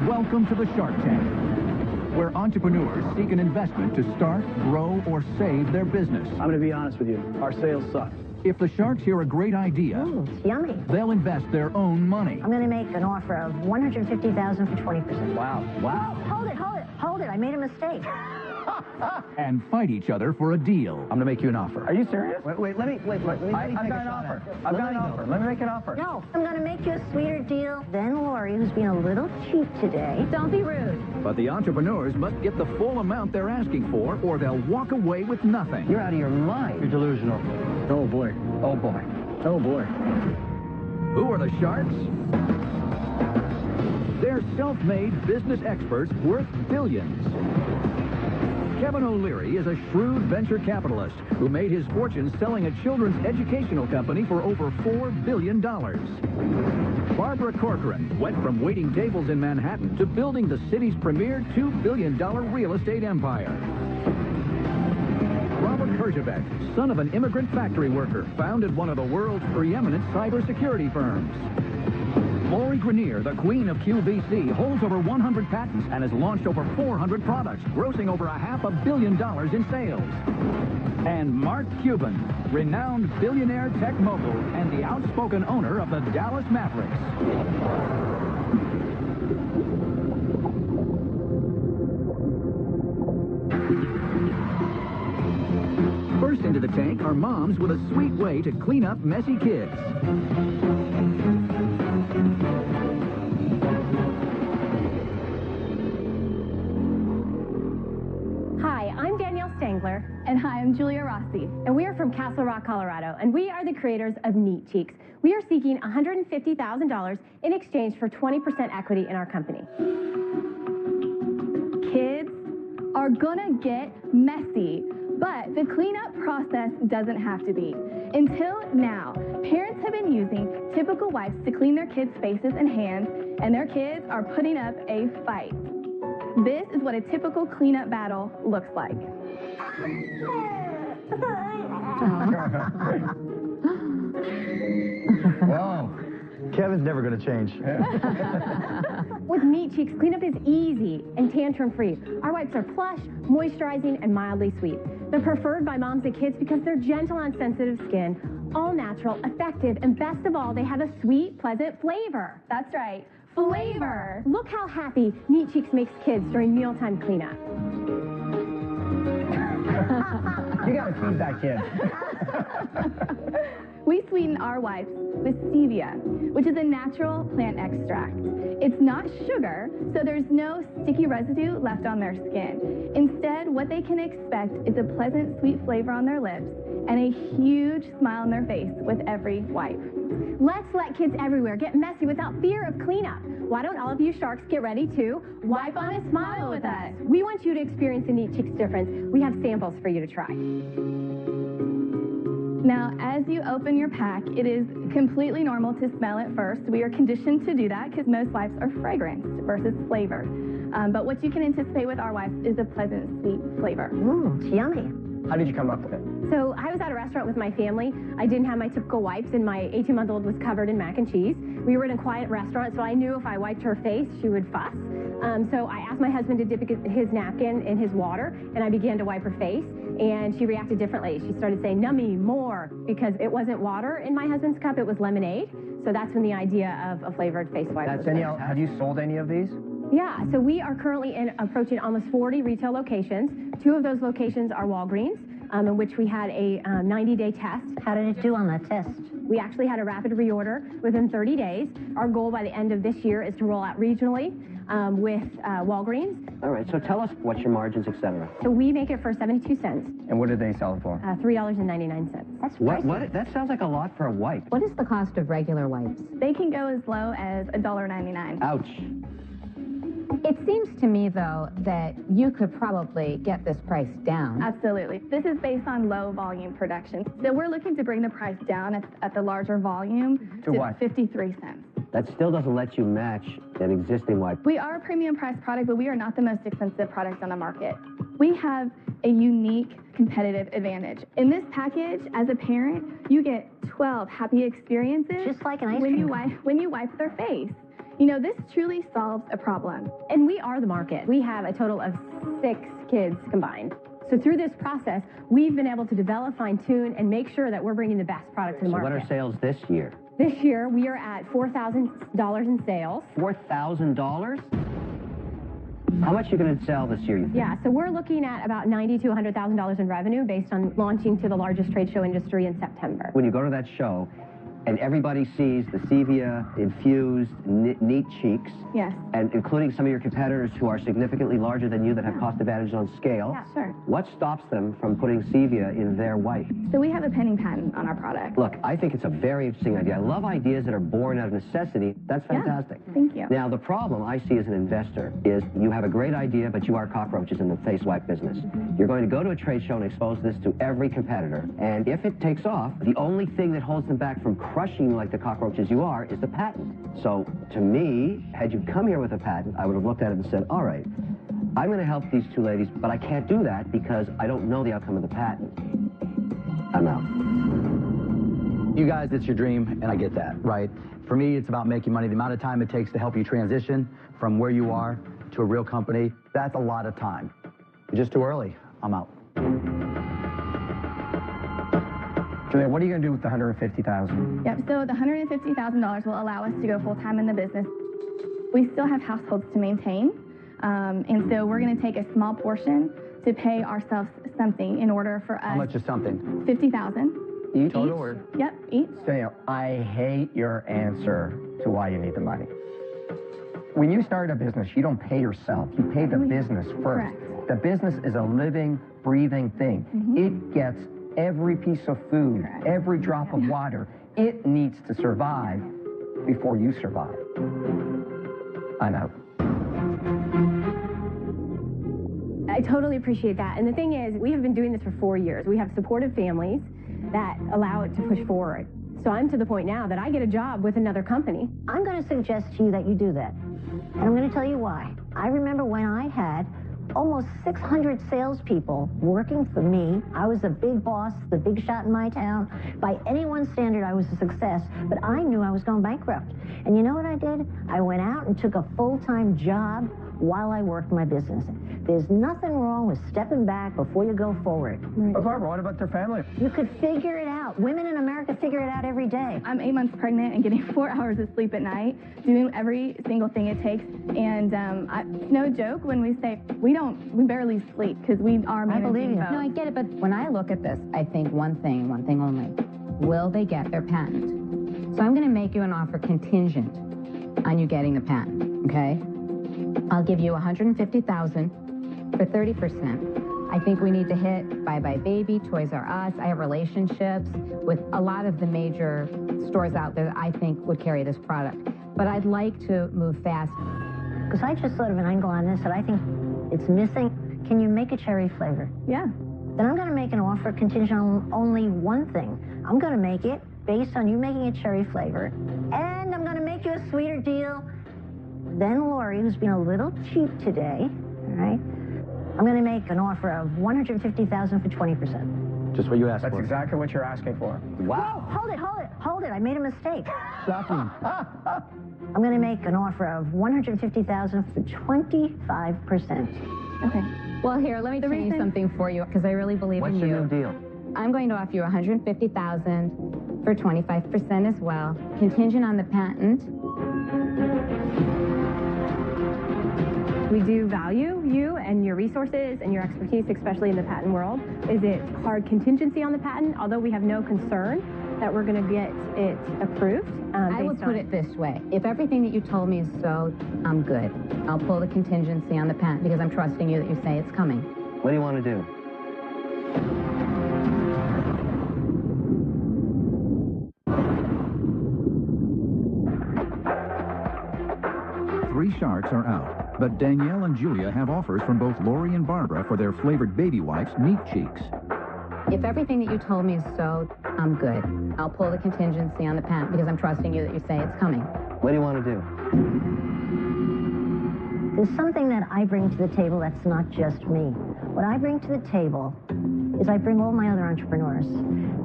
Welcome to the Shark Tank, where entrepreneurs seek an investment to start, grow, or save their business. I'm going to be honest with you. Our sales suck. If the Sharks hear a great idea, it's yummy. They'll invest their own money. I'm going to make an offer of $150,000 for 20%. Wow. Wow. Hold it. I made a mistake. And fight each other for a deal. I'm going to make you an offer. Are you serious? Wait, let me I've got an offer. I've got an offer. Let me make an offer. No, I'm going to make you a sweeter deal than Lori, who's being a little cheap today. Don't be rude. But the entrepreneurs must get the full amount they're asking for, or they'll walk away with nothing. You're out of your mind. You're delusional. Oh, boy. Oh, boy. Oh, boy. Who are the Sharks? They're self-made business experts worth billions. Kevin O'Leary is a shrewd venture capitalist who made his fortune selling a children's educational company for over $4 billion. Barbara Corcoran went from waiting tables in Manhattan to building the city's premier $2 billion real estate empire. Robert Herjavec, son of an immigrant factory worker, founded one of the world's preeminent cybersecurity firms. Lori Grenier, the queen of QVC, holds over 100 patents and has launched over 400 products, grossing over $500 million in sales. And Mark Cuban, renowned billionaire tech mogul and the outspoken owner of the Dallas Mavericks. First into the tank are moms with a sweet way to clean up messy kids. And hi, I'm Julia Rossi. And we are from Castle Rock, Colorado, and we are the creators of Neat Cheeks. We are seeking $150,000 in exchange for 20% equity in our company. Kids are gonna get messy, but the cleanup process doesn't have to be. Until now, parents have been using typical wipes to clean their kids' faces and hands, and their kids are putting up a fight. This is what a typical cleanup battle looks like. Wow. Kevin's never going to change. With Neat Cheeks, cleanup is easy and tantrum-free. Our wipes are plush, moisturizing, and mildly sweet. They're preferred by moms and kids because they're gentle on sensitive skin, all natural, effective, and best of all, they have a sweet, pleasant flavor. That's right, flavor. Look how happy Neat Cheeks makes kids during mealtime cleanup. You gotta feed that kid. We sweeten our wipes with stevia, which is a natural plant extract. It's not sugar, so there's no sticky residue left on their skin. Instead, what they can expect is a pleasant, sweet flavor on their lips and a huge smile on their face with every wipe. Let's let kids everywhere get messy without fear of cleanup. Why don't all of you Sharks get ready to wipe on a smile with us? We want you to experience the Neat Cheeks difference. We have samples for you to try. Now, as you open your pack, it is completely normal to smell it first. We are conditioned to do that because most wipes are fragranced versus flavored. But what you can anticipate with our wipes is a pleasant, sweet flavor. It's yummy. How did you come up with it? So I was at a restaurant with my family. I didn't have my typical wipes, and my 18-month-old was covered in mac and cheese. We were in a quiet restaurant, so I knew if I wiped her face, she would fuss. So I asked my husband to dip his napkin in his water, and I began to wipe her face, and she reacted differently. She started saying, "Nummy, more," because it wasn't water in my husband's cup, it was lemonade. So that's when the idea of a flavored face wipe was born. Danielle, have you sold any of these? Yeah, so we are currently approaching almost 40 retail locations. 2 of those locations are Walgreens, in which we had a 90-day test. How did it do on that test? We actually had a rapid reorder within 30 days. Our goal by the end of this year is to roll out regionally with Walgreens. All right, so tell us what's your margins, et cetera. So we make it for 72 cents. And what did they sell it for? $3.99. That's pricey. What? That sounds like a lot for a wipe. What is the cost of regular wipes? They can go as low as $1.99. Ouch. It seems to me, though, that you could probably get this price down. Absolutely. This is based on low volume production. So we're looking to bring the price down at the larger volume To what? 53 cents. That still doesn't let you match an existing wipe. We are a premium price product, but we are not the most expensive product on the market. We have a unique competitive advantage. In this package, as a parent, you get 12 happy experiences Just like an ice when cream. when you wipe their face. You know, this truly solves a problem. And we are the market. We have a total of 6 kids combined. So through this process, we've been able to develop, fine-tune, and make sure that we're bringing the best product to the market. So what are sales this year? This year, we are at $4,000 in sales. $4,000? How much are you going to sell this year, you think? Yeah, so we're looking at about $90,000 to $100,000 in revenue based on launching to the largest trade show industry in September. When you go to that show, and everybody sees the stevia infused neat cheeks, Yes. and including some of your competitors who are significantly larger than you that have cost advantage on scale. Yeah, sure. What stops them from putting stevia in their wipe? So we have a pending patent on our product. Look, I think it's a very interesting idea. I love ideas that are born out of necessity. That's fantastic. Yeah, thank you. Now, the problem I see as an investor is you have a great idea, but you are cockroaches in the face wipe business. You're going to go to a trade show and expose this to every competitor, and if it takes off, the only thing that holds them back from crushing you like the cockroaches you are is the patent. So, to me, had you come here with a patent, I would have looked at it and said, all right, I'm going to help these two ladies, but I can't do that because I don't know the outcome of the patent. I'm out. You guys, it's your dream, and I get that, right? For me, it's about making money. The amount of time it takes to help you transition from where you are to a real company, that's a lot of time. You're just too early. I'm out. Julia, what are you going to do with the $150,000? Yep, so the $150,000 will allow us to go full-time in the business. We still have households to maintain, and so we're going to take a small portion to pay ourselves something in order for us. How much is something? $50,000. Each? Total or? Yep, each. Danielle, I hate your answer to why you need the money. When you start a business, you don't pay yourself. You pay the business first. Correct. The business is a living, breathing thing. It gets every piece of food, every drop of water. It needs to survive before you survive. I'm out. I totally appreciate that. And the thing is, we have been doing this for 4 years. We have supportive families that allow it to push forward. So I'm to the point now that I get a job with another company. I'm going to suggest to you that you do that. And I'm going to tell you why. I remember when I had almost 600 salespeople working for me. I was the big boss, the big shot in my town. By anyone's standard, I was a success, but I knew I was going bankrupt. And you know what I did? I went out and took a full-time job while I worked my business. There's nothing wrong with stepping back before you go forward. But Barbara, what about their family? You could figure it out. Women in America figure it out every day. I'm 8 months pregnant and getting 4 hours of sleep at night, doing every single thing it takes. And it's no joke when we say we barely sleep because we are managing both. No, I get it, but when I look at this, I think one thing only. Will they get their patent? So I'm going to make you an offer contingent on you getting the patent, okay? I'll give you $150,000 for 30%. I think we need to hit Bye Bye Baby, Toys R Us. I have relationships with a lot of the major stores out there that I think would carry this product. But I'd like to move fast. Because I just thought of an angle on this that I think it's missing. Can you make a cherry flavor? Yeah. Then I'm going to make an offer contingent on only one thing. I'm going to make it based on you making a cherry flavor. And I'm going to make you a sweeter deal than Lori, who's been a little cheap today. All right? I'm going to make an offer of $150,000 for 20%. Just what you asked That's for. exactly what you're asking for. Wow. Hold it. I made a mistake. Shocking. I'm going to make an offer of $150,000 for 25%. Okay. Well, here, let me change something for you because I really believe What's in you. your new deal? I'm going to offer you $150,000 for 25% as well, contingent on the patent. We do value you and your resources and your expertise, especially in the patent world. Is it hard contingency on the patent? Although we have no concern that we're going to get it approved. I would put it this way. If everything that you told me is so, I'm good. I'll pull the contingency on the patent because I'm trusting you that you say it's coming. What do you want to do? Three sharks are out, but Danielle and Julia have offers from both Lori and Barbara for their flavored baby wipes, Neat Cheeks. If everything that you told me is so, I'm good. I'll pull the contingency on the patent because I'm trusting you that you say it's coming. What do you want to do? There's something that I bring to the table that's not just me. What I bring to the table is I bring all my other entrepreneurs.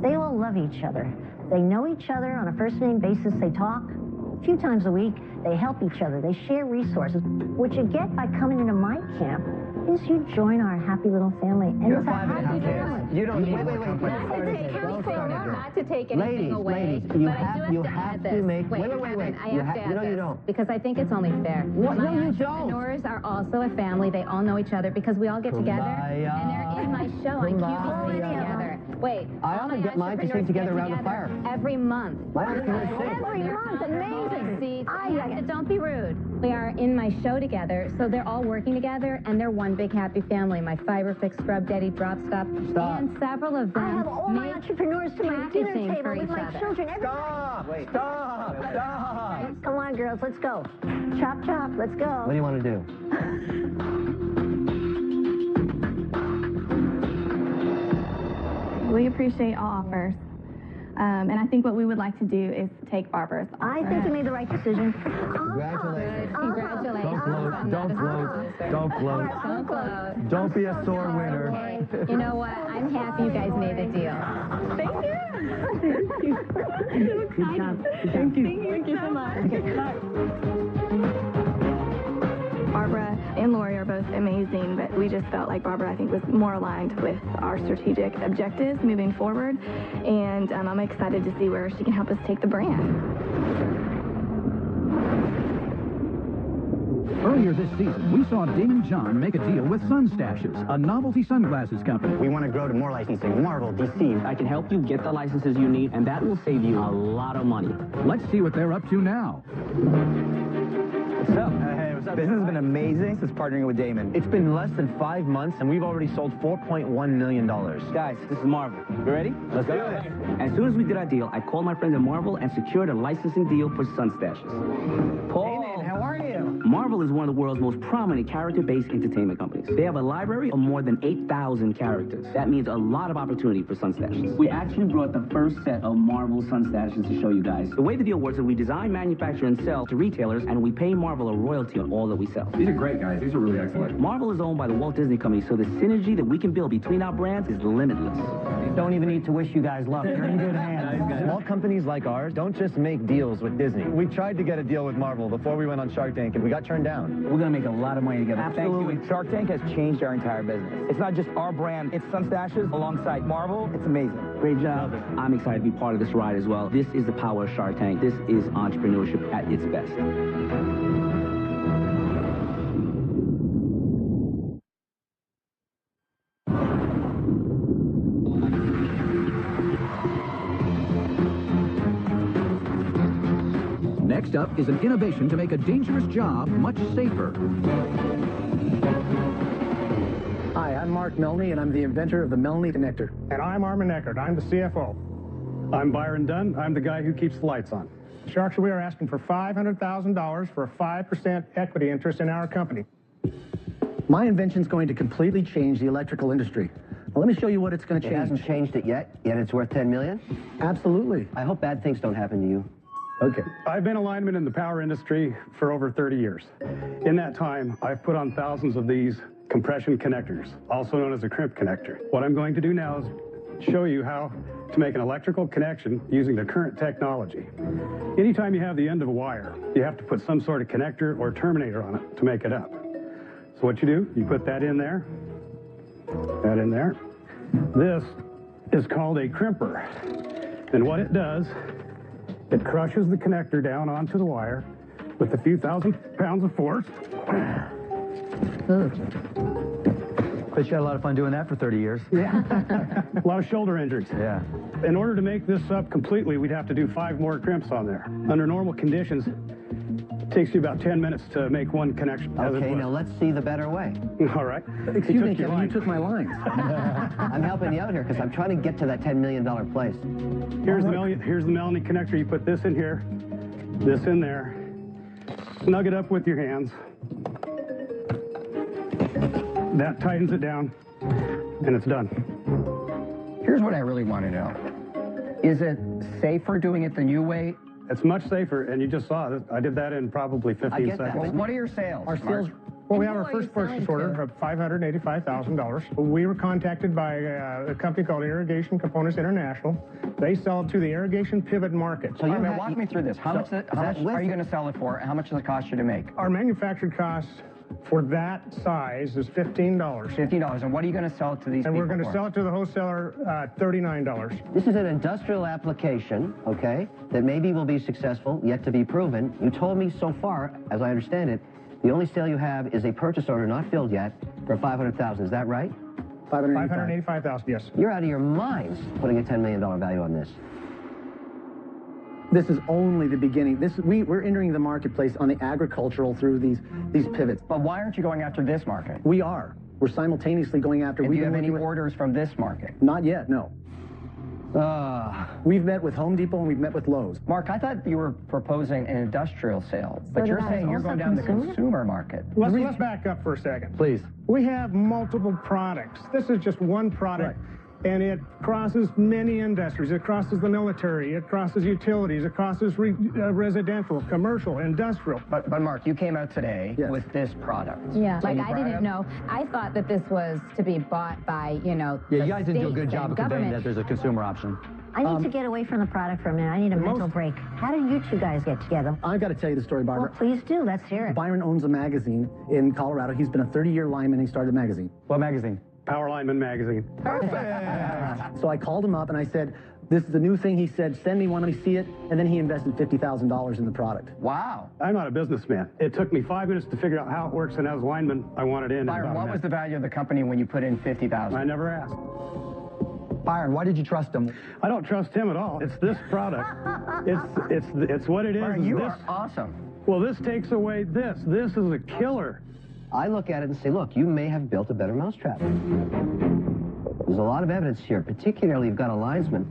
They all love each other. They know each other on a first-name basis. They talk. A few times a week, they help each other. They share resources. What you get by coming into my camp is you join our happy little family. And it's a happy family. You don't, wait. Not to take anything away, ladies, you but have, I do you have have to to add make, this. wait. I have to add No, this. you don't. Because I think it's only fair. What? My No, you don't. entrepreneurs are also a family. They all know each other because we all get together, and they're in my show on QVC together. Wait, I all often my get mine to sing entrepreneurs together get around the fire. every month. My entrepreneurs sing. Every month, amazing. Don't be rude. We are in my show together, so they're all working together, and they're one big happy family. My Fiber Fix, Scrub Daddy, Drop Stop, and several of them I have all my make entrepreneurs to my dinner packaging table for with each my other. children. Stop! Come on, girls, let's go. Chop, chop, let's go. What do you want to do? We appreciate all offers. And I think what we would like to do is take Barbara's offer. I think you made the right decision. Congratulations. Congratulations. Don't float. Don't be a sore winner. Okay. You know what? I'm happy you guys made the deal. Thank you. Thank you so much. Barbara and Lori are both amazing, but we just felt like Barbara, I think, was more aligned with our strategic objectives moving forward, and I'm excited to see where she can help us take the brand. Earlier this season, we saw Damon John make a deal with Sunstashes, a novelty sunglasses company. We want to grow to more licensing, Marvel, DC. I can help you get the licenses you need, and that will save you a lot of money. Let's see what they're up to now. What's up? Hey, what's up? Business has been amazing since partnering with Damon. It's been less than 5 months, and we've already sold $4.1 million. Guys, this is Marvel. You ready? Let's do it. As soon as we did our deal, I called my friends at Marvel and secured a licensing deal for Sunstashes. Paul, Damon, how are you? Marvel is one of the world's most prominent character-based entertainment companies. They have a library of more than 8,000 characters. That means a lot of opportunity for Sunstashes. We actually brought the first set of Marvel Sunstashes to show you guys. The way the deal works is we design, manufacture, and sell to retailers, and we pay Marvel a royalty on all that we sell. These are great, guys. These are really excellent. Marvel is owned by the Walt Disney Company, so the synergy that we can build between our brands is limitless. Don't even need to wish you guys luck. You're in good hands. Small companies like ours don't just make deals with Disney. We tried to get a deal with Marvel before we went on Shark Tank, and we got turned down. We're going to make a lot of money together. Absolutely. Shark Tank has changed our entire business. It's not just our brand, it's Sunstashes alongside Marvel. It's amazing. Great job. I'm excited to be part of this ride as well. This is the power of Shark Tank. This is entrepreneurship at its best. Next up is an innovation to make a dangerous job much safer. Hi, I'm Mark Melney, and I'm the inventor of the Melney connector. And I'm Armin Eckert. I'm the CFO. I'm Byron Dunn. I'm the guy who keeps the lights on. Sharks, we are asking for $500,000 for a 5% equity interest in our company. My invention's going to completely change the electrical industry. Well, let me show you what it's going to It change. hasn't changed it yet it's worth $10 million? Absolutely. I hope bad things don't happen to you. Okay. I've been a lineman in the power industry for over 30 years. In that time, I've put on thousands of these compression connectors, also known as a crimp connector. What I'm going to do now is show you how to make an electrical connection using the current technology. Anytime you have the end of a wire, you have to put some sort of connector or terminator on it to make it up. So what you do, you put that in there, that in there. This is called a crimper. And what it does, it crushes the connector down onto the wire with a few thousand pounds of force. But you had a lot of fun doing that for 30 years. Yeah. A lot of shoulder injuries. Yeah. In order to make this up completely, we'd have to do 5 more crimps on there. Under normal conditions, it takes you about 10 minutes to make one connection. Okay, now let's see the better way. All right. Excuse me, Kevin, you took my lines. I'm helping you out here because I'm trying to get to that $10 million place. Here's the Melney connector. You put this in here, this in there. Snug it up with your hands. That tightens it down, and it's done. Here's what I really want to know. Is it safer doing it the new way? It's much safer, and you just saw it. I did that in probably 15 seconds. Well, what are your sales? Our sales Well, we have our first purchase order of $585,000. We were contacted by a company called Irrigation Components International. They sell to the irrigation pivot market. So walk me through this. How much are you going to sell it for, and how much does it cost you to make? Our manufactured cost for that size is $15. $15. And what are you going to sell it to these people? And we're going to sell it to the wholesaler $39. This is an industrial application, okay, that maybe will be successful, yet to be proven. You told me so far, as I understand it, the only sale you have is a purchase order not filled yet for $500,000. Is that right? $585,000, yes. You're out of your minds putting a $10 million value on this. This is only the beginning. We're entering the marketplace on the agricultural through these pivots. But why aren't you going after this market? We are. We're simultaneously going after... And do you have any orders from this market? Not yet, no. We've met with Home Depot and we've met with Lowe's. Mark, I thought you were proposing an industrial sale, but you're saying you're going down the consumer market. Let's back up for a second. Please. We have multiple products. This is just one product. Right. And it crosses many industries. It crosses the military. It crosses utilities. It crosses residential, commercial, industrial. But Mark, you came out today with this product. Yeah. Like, I didn't know. I thought that this was to be bought by, you know, yeah, you guys didn't do a good job of conveying that there's a consumer option. I need to get away from the product for a minute. I need a mental break. How did you two guys get together? I've got to tell you the story, Barbara. Well, please do. Let's hear it. Byron owns a magazine in Colorado. He's been a 30-year lineman. He started a magazine. What magazine? Power Lineman Magazine. Perfect. So I called him up and I said, this is a new thing. He said, send me one, let me see it. And then he invested $50,000 in the product. Wow. I'm not a businessman. It took me 5 minutes to figure out how it works, and as a lineman, I wanted in. Byron, what was the value of the company when you put in $50,000? I never asked. Byron, why did you trust him? I don't trust him at all. It's this product. It's what it is. Byron, you are awesome. Well, this takes away this. This is a killer. I look at it and say, look, you may have built a better mousetrap. There's a lot of evidence here, particularly you've got a linesman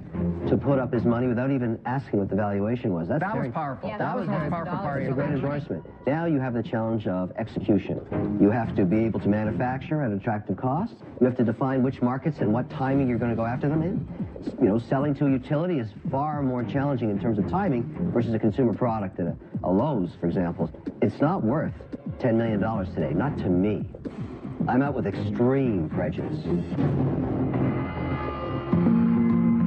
to put up his money without even asking what the valuation was. That was powerful. Yeah, that was the most powerful part of It's a great endorsement. Now you have the challenge of execution. You have to be able to manufacture at attractive cost. You have to define which markets and what timing you're going to go after them in. You know, selling to a utility is far more challenging in terms of timing versus a consumer product at a Lowe's, for example. It's not worth $10 million today, not to me. I'm out with extreme prejudice.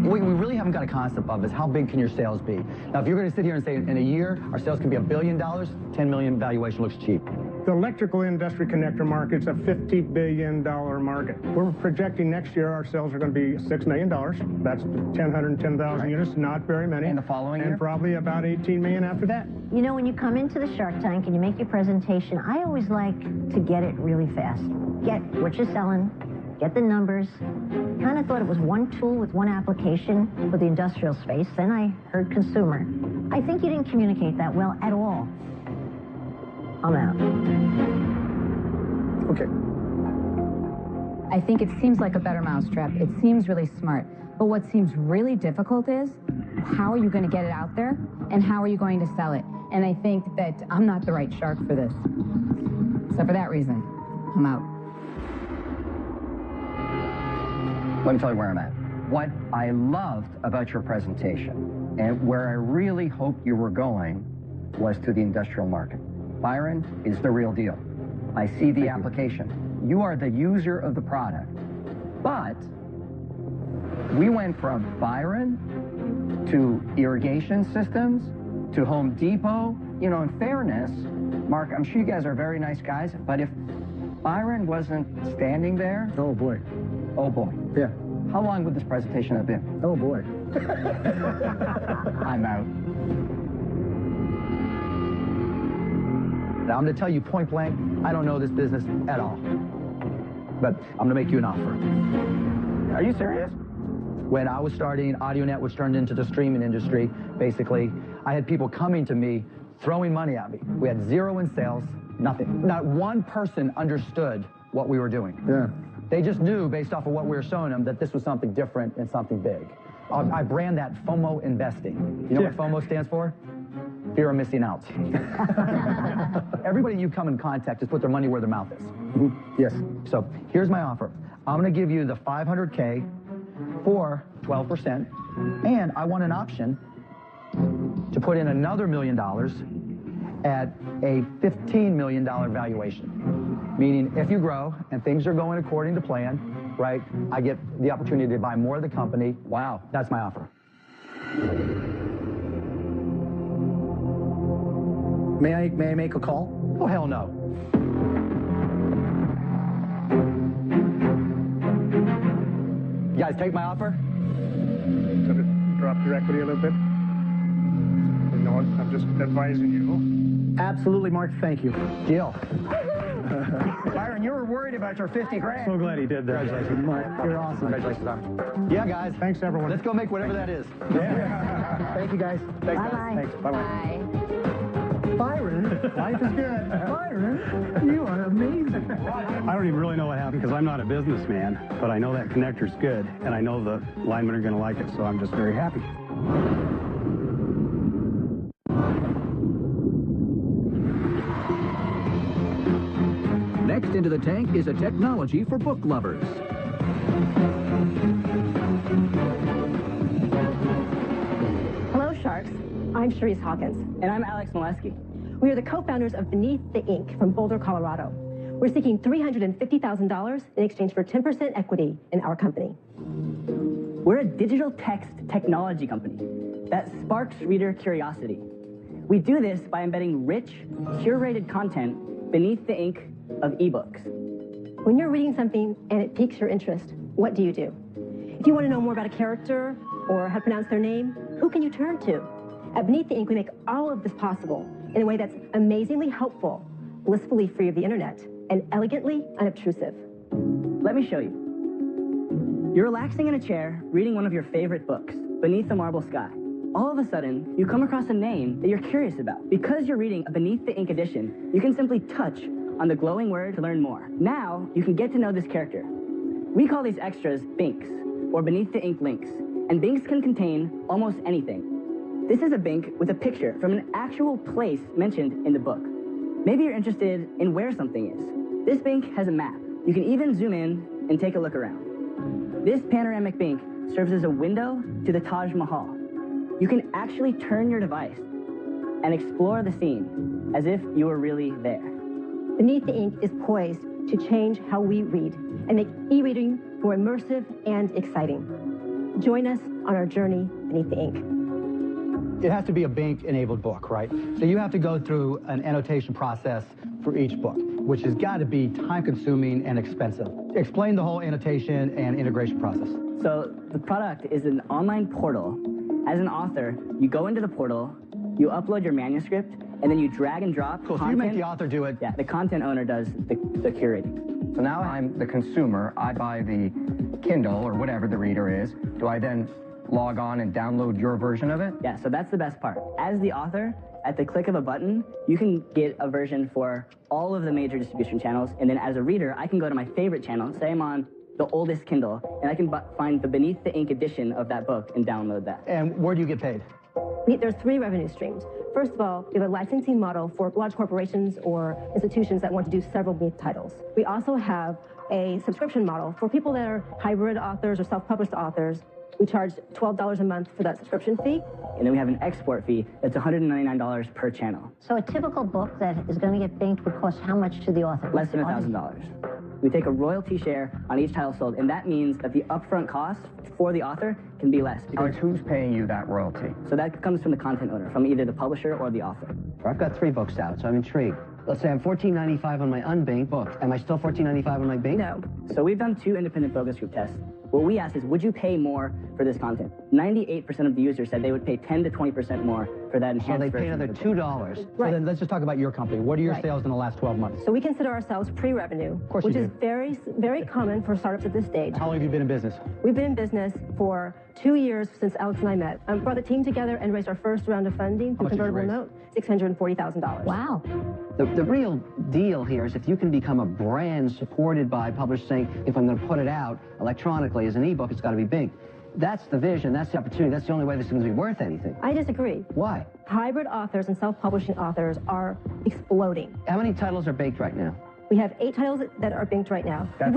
What we really haven't got a concept of is how big can your sales be? Now, if you're going to sit here and say in a year our sales can be $1 billion, $10 million valuation looks cheap. The electrical industry connector market's a $50 billion market. We're projecting next year our sales are going to be $6 million. That's 110,000 units, not very many. And the following year? And probably about 18 million after that. You know, when you come into the Shark Tank and you make your presentation, I always like to get it really fast. Get what you're selling, get the numbers. Kind of thought it was one tool with one application for the industrial space. Then I heard consumer. I think you didn't communicate that well at all. I'm out. Okay. I think it seems like a better mousetrap. It seems really smart. But what seems really difficult is, how are you going to get it out there? And how are you going to sell it? And I think that I'm not the right shark for this. So for that reason, I'm out. Let me tell you where I'm at. What I loved about your presentation, and where I really hoped you were going, was to the industrial market. Byron is the real deal. I see the application. You are the user of the product. But we went from Byron to irrigation systems to Home Depot. You know, in fairness, Mark, I'm sure you guys are very nice guys, but if Byron wasn't standing there... Oh, boy. Oh, boy. Yeah. How long would this presentation have been? Oh, boy. I'm out. Now, I'm going to tell you point blank, I don't know this business at all. But I'm going to make you an offer. Are you serious? When I was starting, AudioNet was turned into the streaming industry, basically. I had people coming to me, throwing money at me. We had zero in sales, nothing. Not one person understood what we were doing. Yeah. They just knew, based off of what we were showing them, that this was something different and something big. I brand that FOMO investing. You know what FOMO stands for? Fear of missing out. Everybody you come in contact just put their money where their mouth is. Mm-hmm. Yes. So here's my offer. I'm going to give you the $500K for 12%, and I want an option to put in another $1 million at a $15 million valuation. Meaning, if you grow and things are going according to plan, right, I get the opportunity to buy more of the company. Wow. That's my offer. May I make a call? Oh, hell no. You guys take my offer? Should it drop your equity a little bit? No, I'm just advising you. Absolutely, Mark. Thank you. Deal. Byron, you were worried about your 50 grand. So glad he did that. Congratulations. Mark, you're awesome. Congratulations, Tom. Yeah, guys. Thanks, everyone. Let's go make whatever that is. Yeah. Thank you, guys. Thanks, Bye-bye. guys. Thanks. Bye-bye. Bye. Byron, life is good. Byron, you are amazing. I don't even really know what happened because I'm not a businessman, but I know that connector's good, and I know the linemen are going to like it, so I'm just very happy. Next into the tank is a technology for book lovers. Hello, Sharks. I'm Cherise Hawkins. And I'm Alex Molesky. We are the co-founders of Beneath the Ink from Boulder, Colorado. We're seeking $350,000 in exchange for 10% equity in our company. We're a digital text technology company that sparks reader curiosity. We do this by embedding rich, curated content beneath the ink of ebooks. When you're reading something and it piques your interest, what do you do? If you want to know more about a character or how to pronounce their name, who can you turn to? At Beneath the Ink, we make all of this possible in a way that's amazingly helpful, blissfully free of the internet, and elegantly unobtrusive. Let me show you. You're relaxing in a chair, reading one of your favorite books, Beneath the Marble Sky. All of a sudden, you come across a name that you're curious about. Because you're reading a Beneath the Ink edition, you can simply touch on the glowing word to learn more. Now, you can get to know this character. We call these extras binks, or Beneath the Ink links, and binks can contain almost anything. This is a bink with a picture from an actual place mentioned in the book. Maybe you're interested in where something is. This bink has a map. You can even zoom in and take a look around. This panoramic bink serves as a window to the Taj Mahal. You can actually turn your device and explore the scene as if you were really there. Beneath the Ink is poised to change how we read and make e-reading more immersive and exciting. Join us on our journey beneath the ink. It has to be a Bink-enabled book, right? So you have to go through an annotation process for each book, which has got to be time-consuming and expensive. Explain the whole annotation and integration process. So the product is an online portal. As an author, you go into the portal, you upload your manuscript, and then you drag and drop Cool, content. so you make the author do it. Yeah, the content owner does the curating. So now I'm the consumer. I buy the Kindle or whatever the reader is. Do I then log on and download your version of it? Yeah, so that's the best part. As the author, at the click of a button, you can get a version for all of the major distribution channels, and then as a reader, I can go to my favorite channel, say I'm on the oldest Kindle, and I can find the Beneath the Ink edition of that book and download that. And where do you get paid? There's 3 revenue streams. First of all, we have a licensing model for large corporations or institutions that want to do several Beneath titles. We also have a subscription model for people that are hybrid authors or self-published authors. We charge $12 a month for that subscription fee. And then we have an export fee that's $199 per channel. So a typical book that is going to get binked would cost how much to the author? Less than $1,000. We take a royalty share on each title sold, and that means that the upfront cost for the author can be less. Alex, who's paying you that royalty? So that comes from the content owner, from either the publisher or the author. I've got 3 books out, so I'm intrigued. Let's say I'm $14.95 on my unbinked book. Am I still $14.95 on my binked? No. So we've done 2 independent focus group tests. What we asked is, would you pay more for this content? 98% of the users said they would pay 10 to 20% more for that enhanced So they pay version another of the book. $2. So then let's just talk about your company. What are your sales in the last 12 months? So we consider ourselves pre-revenue, which is very common for startups at this stage. How long have you been in business? We've been in business for 2 years since Alex and I met. Brought the team together and raised our first round of funding through convertible note, $640,000. Wow. The real deal here is if you can become a brand supported by publishers saying, if I'm going to put it out electronically as an ebook, it's got to be binked. That's the vision, that's the opportunity, that's the only way this is going to be worth anything. I disagree. Why? Hybrid authors and self-publishing authors are exploding. How many titles are baked right now? We have 8 titles that are binked right now. That's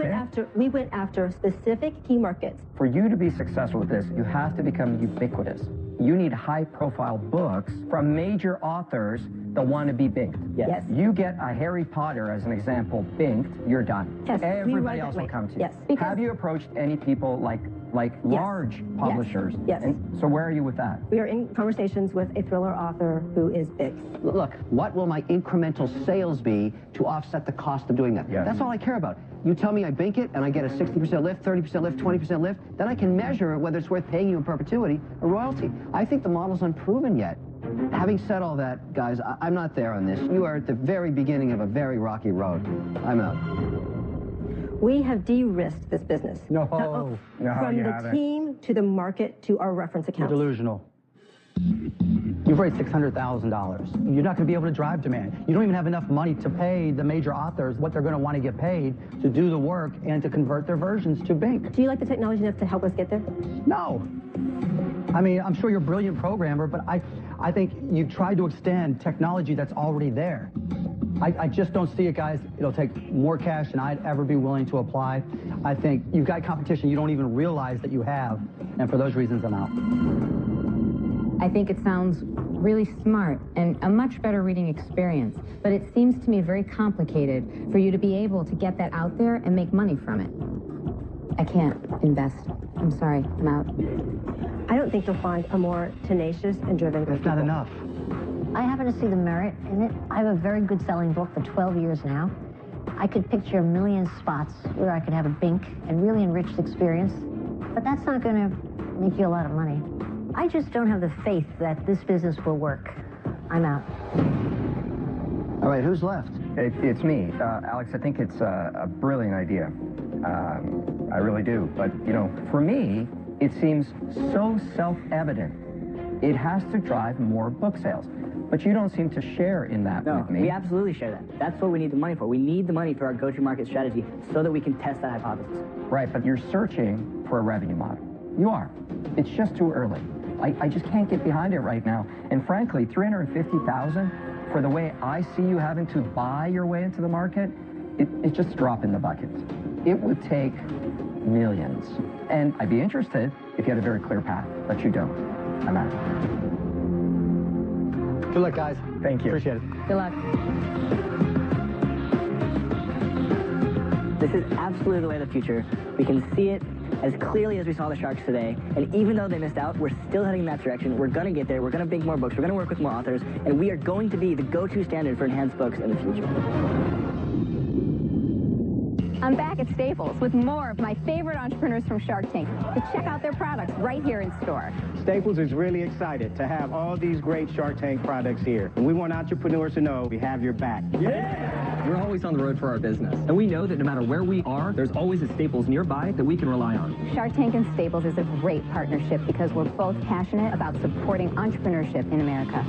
We went after specific key markets. For you to be successful with this, you have to become ubiquitous. You need high-profile books from major authors that want to be binked. Yes. You get a Harry Potter, as an example, binked, you're done. Yes, Everybody else will come to you. Yes, Have you approached any people like large publishers? Yes. And so where are you with that? We are in conversations with a thriller author who is big. Look, what will my incremental sales be to offset the cost of doing that? Yes. That's all I care about. You tell me I bink it and I get a 60% lift, 30% lift, 20% lift, then I can measure whether it's worth paying you in perpetuity a royalty. I think the model's unproven yet. Having said all that, guys, I'm not there on this. You are at the very beginning of a very rocky road. I'm out. We have de-risked this business. No, From you the haven't. team to the market to our reference You're accounts. delusional. You've raised $600,000. You're not going to be able to drive demand. You don't even have enough money to pay the major authors what they're going to want to get paid to do the work and to convert their versions to Bink. Do you like the technology enough to help us get there? No. I mean, I'm sure you're a brilliant programmer, but I think you tried to extend technology that's already there. I just don't see it, guys. It'll take more cash than I'd ever be willing to apply. I think you've got competition you don't even realize that you have, and for those reasons, I'm out. I think it sounds really smart and a much better reading experience, but it seems to me very complicated for you to be able to get that out there and make money from it. I can't invest. I'm sorry, I'm out. I don't think you'll find a more tenacious and driven group. That's not enough. I happen to see the merit in it. I have a very good selling book for 12 years now. I could picture a million spots where I could have a Bink and really enriched experience, but that's not going to make you a lot of money. I just don't have the faith that this business will work. I'm out. All right, who's left? It's me. Alex, I think it's a brilliant idea. I really do. But, you know, for me, it seems so self-evident. It has to drive more book sales. But you don't seem to share in that with me. We absolutely share that. That's what we need the money for. We need the money for our go-to-market strategy so that we can test that hypothesis. Right, but you're searching for a revenue model. You are. It's just too early. I just can't get behind it right now. And frankly, $350,000 for the way I see you having to buy your way into the market, it's just a drop in the bucket. It would take millions. And I'd be interested if you had a very clear path, but you don't. I'm out. Good luck, guys. Thank you. Appreciate it. Good luck. This is absolutely the way of the future. We can see it as clearly as we saw the Sharks today. And even though they missed out, we're still heading in that direction. We're going to get there. We're going to make more books. We're going to work with more authors. And we are going to be the go-to standard for enhanced books in the future. I'm back at Staples with more of my favorite entrepreneurs from Shark Tank to check out their products right here in store. Staples is really excited to have all these great Shark Tank products here. And we want entrepreneurs to know we have your back. Yeah! We're always on the road for our business. And we know that no matter where we are, there's always a Staples nearby that we can rely on. Shark Tank and Staples is a great partnership because we're both passionate about supporting entrepreneurship in America.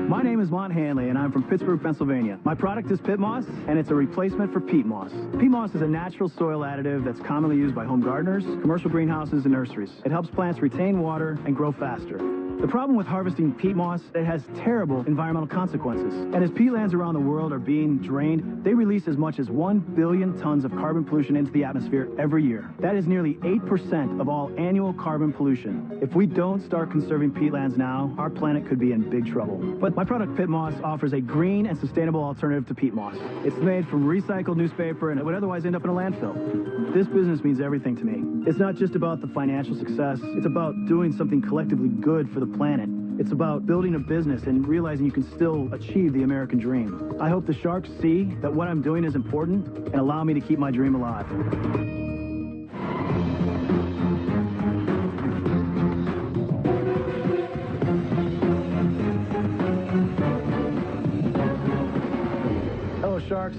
My name is Mont Hanley, and I'm from Pittsburgh, Pennsylvania. My product is Pit Moss, and it's a replacement for peat moss. Peat moss is a natural soil additive that's commonly used by home gardeners, commercial greenhouses, and nurseries. It helps plants retain water and grow faster. The problem with harvesting peat moss, it has terrible environmental consequences. And as peatlands around the world are being drained, they release as much as 1 billion tons of carbon pollution into the atmosphere every year. That is nearly 8% of all annual carbon pollution. If we don't start conserving peatlands now, our planet could be in big trouble. But my product Pit Moss offers a green and sustainable alternative to peat moss. It's made from recycled newspaper and it would otherwise end up in a landfill. This business means everything to me. It's not just about the financial success, it's about doing something collectively good for the planet. It's about building a business and realizing you can still achieve the American dream. I hope the Sharks see that what I'm doing is important and allow me to keep my dream alive. Hello, Sharks.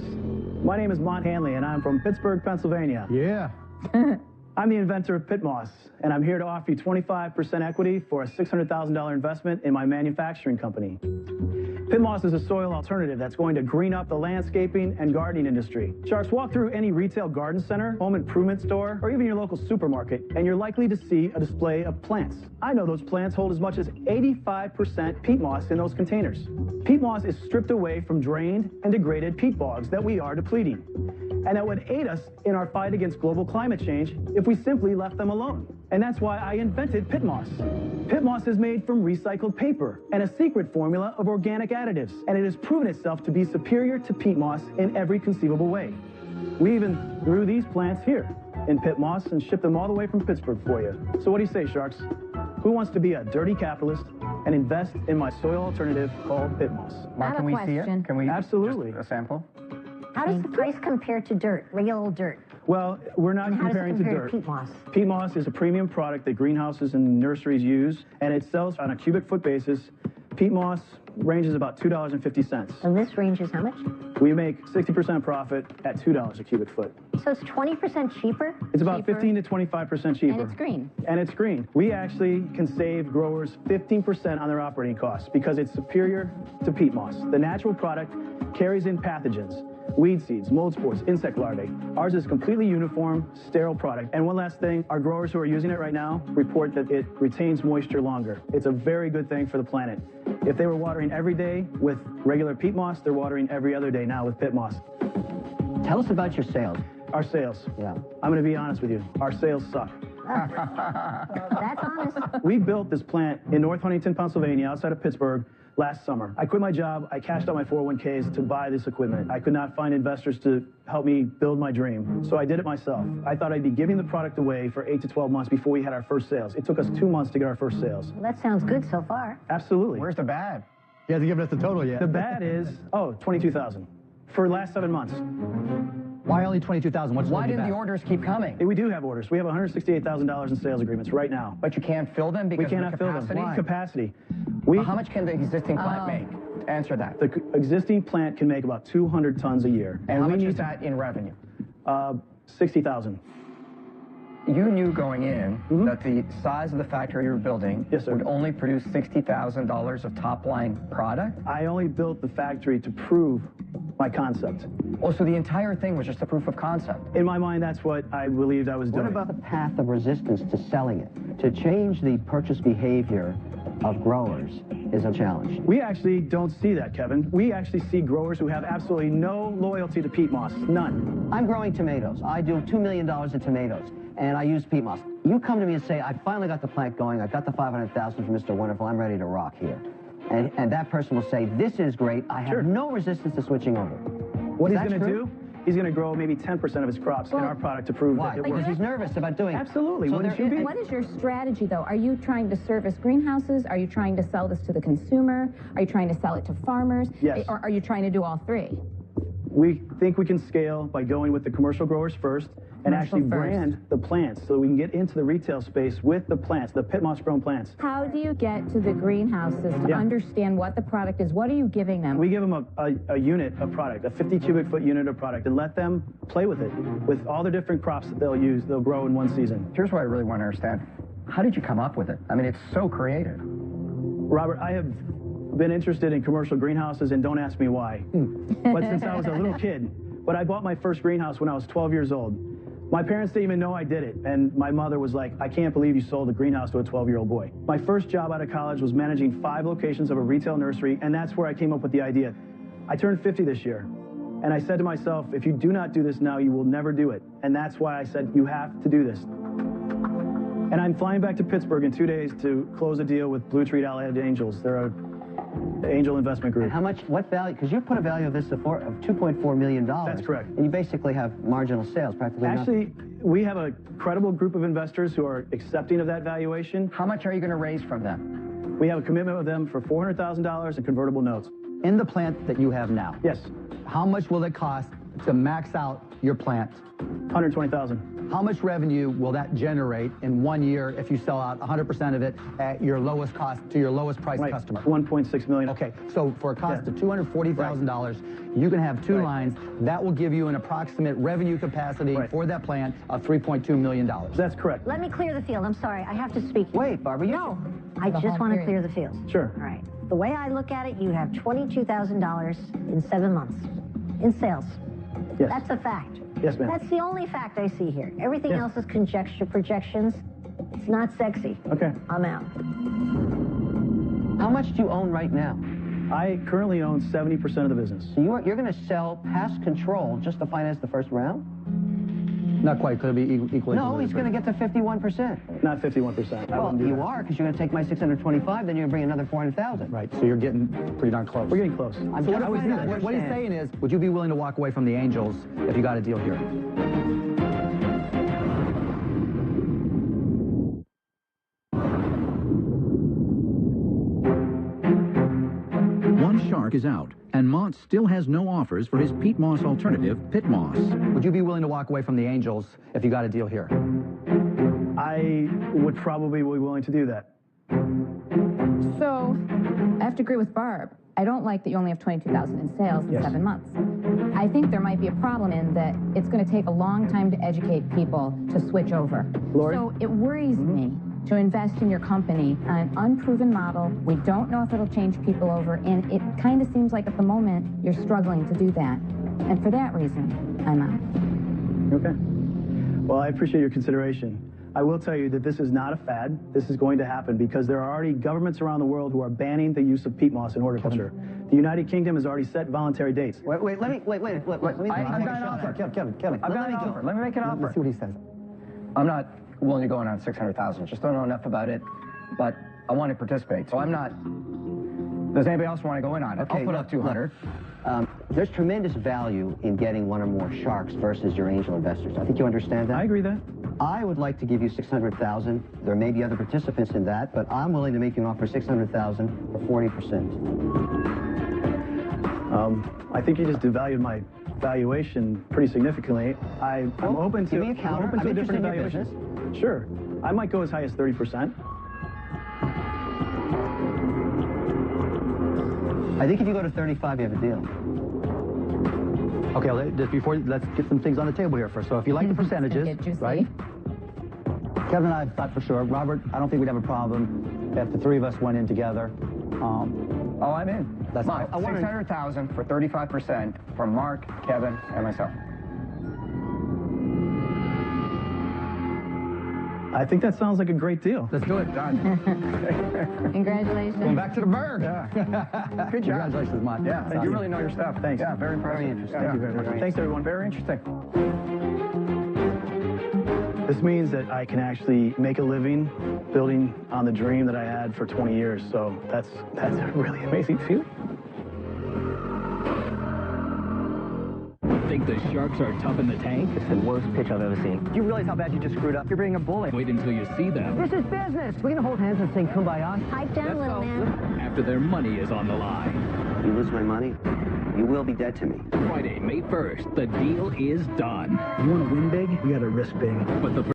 My name is Mont Hanley, and I'm from Pittsburgh, Pennsylvania. Yeah. I'm the inventor of Pit Moss, and I'm here to offer you 25% equity for a $600,000 investment in my manufacturing company. Pit moss is a soil alternative that's going to green up the landscaping and gardening industry. Sharks, walk through any retail garden center, home improvement store, or even your local supermarket, and you're likely to see a display of plants. I know those plants hold as much as 85% peat moss in those containers. Peat moss is stripped away from drained and degraded peat bogs that we are depleting. And that would aid us in our fight against global climate change if we simply left them alone. And that's why I invented pit moss. Pit moss is made from recycled paper and a secret formula of organic additives, and it has proven itself to be superior to peat moss in every conceivable way. We even grew these plants here in pit moss and shipped them all the way from Pittsburgh for you. So what do you say, Sharks? Who wants to be a dirty capitalist and invest in my soil alternative called pit moss? Mark, can we see it? Can we? Absolutely. Just a sample? How does the price compare to dirt, regular old dirt? Well, we're not comparing to dirt. Peat moss? Peat moss is a premium product that greenhouses and nurseries use, and it sells on a cubic foot basis. Peat moss ranges about $2.50. And this ranges how much? We make 60% profit at $2 a cubic foot. So it's 20% cheaper? It's about 15 to 25% cheaper. And it's green. And it's green. We actually can save growers 15% on their operating costs because it's superior to peat moss. The natural product carries in pathogens, weed seeds, mold spores, insect larvae. Ours is completely uniform, sterile product. And one last thing, our growers who are using it right now report that it retains moisture longer. It's a very good thing for the planet. If they were watering every day with regular peat moss, they're watering every other day now with pit moss. Tell us about your sales. Our sales. Yeah. I'm going to be honest with you. Our sales suck. That's honest. We built this plant in North Huntington, Pennsylvania, outside of Pittsburgh, last summer. I quit my job. I cashed out my 401ks to buy this equipment. I could not find investors to help me build my dream, so I did it myself. I thought I'd be giving the product away for 8 to 12 months before we had our first sales. It took us 2 months to get our first sales. Well, that sounds good so far. Absolutely. Where's the bad? He hasn't given us the total yet. The bad is, $22,000 for the last 7 months. Why only $22,000? What's Why didn't the orders keep coming? We do have orders. We have $168,000 in sales agreements right now. But you can't fill them because we cannot of the capacity? fill them. Why? Capacity. Well, how much can the existing plant make? Answer that. The existing plant can make about 200 tons a year. And how much is that in revenue? 60,000. You knew going in that the size of the factory you were building would only produce $60,000 of top-line product? I only built the factory to prove my concept. Oh, so the entire thing was just a proof of concept? In my mind, that's what I believed I was doing. What about the path of resistance to selling it? To change the purchase behavior of growers is a challenge. We actually don't see that, Kevin. We actually see growers who have absolutely no loyalty to peat moss. None. I'm growing tomatoes. I do $2 million in tomatoes, and I use peat moss. You come to me and say, I finally got the plant going. I got the $500,000 from Mr. Wonderful. I'm ready to rock here. And that person will say, this is great. I have no resistance to switching over. What he's going to do, he's going to grow maybe 10% of his crops in our product to prove that it works. Because he's nervous about doing it. Absolutely. So Wouldn't you be? what is your strategy, though? Are you trying to service greenhouses? Are you trying to sell this to the consumer? Are you trying to sell it to farmers? Yes. Or are you trying to do all three? We think we can scale by going with the commercial growers first and actually brand the plants so we can get into the retail space with the plants, the pit moss grown plants. How do you get to the greenhouses to understand what the product is? What are you giving them? We give them a unit of product, a 50 cubic foot unit of product, and let them play with it, with all the different crops that they'll grow in one season. Here's what I really want to understand. How did you come up with it? I mean, it's so creative. Robert, I have been interested in commercial greenhouses, and don't ask me why. But since I was a little kid, I bought my first greenhouse when I was 12 years old. My parents didn't even know I did it, and my mother was like, I can't believe you sold a greenhouse to a 12-year-old boy. My first job out of college was managing 5 locations of a retail nursery, and that's where I came up with the idea. I turned 50 this year, and I said to myself, if you do not do this now, you will never do it. And that's why I said, you have to do this. And I'm flying back to Pittsburgh in 2 days to close a deal with Blue Tree Allied Angels. They're an angel investment group. And how much, what value, because you put a value of this of $2.4 million. That's correct. And you basically have marginal sales, practically Actually, we have a credible group of investors who are accepting of that valuation. How much are you going to raise from them? We have a commitment with them for $400,000 in convertible notes. In the plant that you have now? Yes. How much will it cost to max out your plant? $120,000. How much revenue will that generate in 1 year if you sell out 100% of it at your lowest cost to your lowest price customer? $1.6 million. Okay, so for a cost of $240,000, you can have 2 lines. That will give you an approximate revenue capacity for that plant of $3.2 million. That's correct. Let me clear the field. I'm sorry. I have to speak. Wait, Barbara. No, I just want to clear the field. Sure. All right. The way I look at it, you have $22,000 in 7 months in sales. Yes. That's a fact. Yes, ma'am. That's the only fact I see here. Everything Yes. else is conjecture, projections. It's not sexy. Okay. I'm out. How much do you own right now? I currently own 70% of the business. So you're going to sell past control just to finance the first round? Not quite. Could it be equally? No, he's going to get to 51%. Not 51%. I Well, wouldn't do you that. are, because you're going to take my 625, then you're going to bring another 400,000. Right. So you're getting pretty darn close. We're getting close. So what he's saying is, would you be willing to walk away from the Angels if you got a deal here? One shark is out, and Mont still has no offers for his peat moss alternative, Pit Moss. Would you be willing to walk away from the Angels if you got a deal here? I would probably be willing to do that. So, I have to agree with Barb. I don't like that you only have $22,000 in sales in 7 months. I think there might be a problem in that it's going to take a long time to educate people to switch over. Lori? So it worries me to invest in your company on an unproven model. We don't know if it'll change people over, and it kind of seems like at the moment you're struggling to do that. And for that reason, I'm out. Okay. Well, I appreciate your consideration. I will tell you that this is not a fad. This is going to happen because there are already governments around the world who are banning the use of peat moss in horticulture. The United Kingdom has already set voluntary dates. Wait, let me I've got an offer. Kevin. I've got an offer. Let me make an offer. Let's see what he says. I'm not willing to go in on 600,000. Just don't know enough about it, but I want to participate. So I'm not. Does anybody else want to go in on it? Okay, I'll put up 200. There's tremendous value in getting one or more sharks versus your angel investors. I think you understand that? I agree that. I would like to give you 600,000. There may be other participants in that, but I'm willing to make you an offer 600,000 for 40%. I think you just devalued my valuation pretty significantly. I'm open to give me a counter. I'm open to I'm a different interested in your evaluation. Sure. I might go as high as 30%. I think if you go to 35, you have a deal. Okay, just before, let's get some things on the table here first. So if you like the percentages, right? Kevin and I thought for sure. Robert, I don't think we'd have a problem if the three of us went in together. Oh, I'm in. That's Mark, nice. 600,000 for 35% from Mark, Kevin, and myself. I think that sounds like a great deal. Let's do it. Done. Congratulations. Going back to the bird. Yeah. Good job. Congratulations, Mike. Yeah, you really know your stuff. Thanks. Yeah, very impressive. Very interesting. Yeah. Thank you very much. Thanks, everyone. Very interesting. This means that I can actually make a living building on the dream that I had for 20 years. So that's a really amazing feeling. Think the sharks are tough in the tank? It's the worst pitch I've ever seen. Do you realize how bad you just screwed up? You're being a bully. Wait until you see them. This is business. We're going to hold hands and sing Kumbaya. Pipe down, little man. After their money is on the line. You lose my money, you will be dead to me. Friday, May 1st, the deal is done. You want to win big? You got to risk big. But the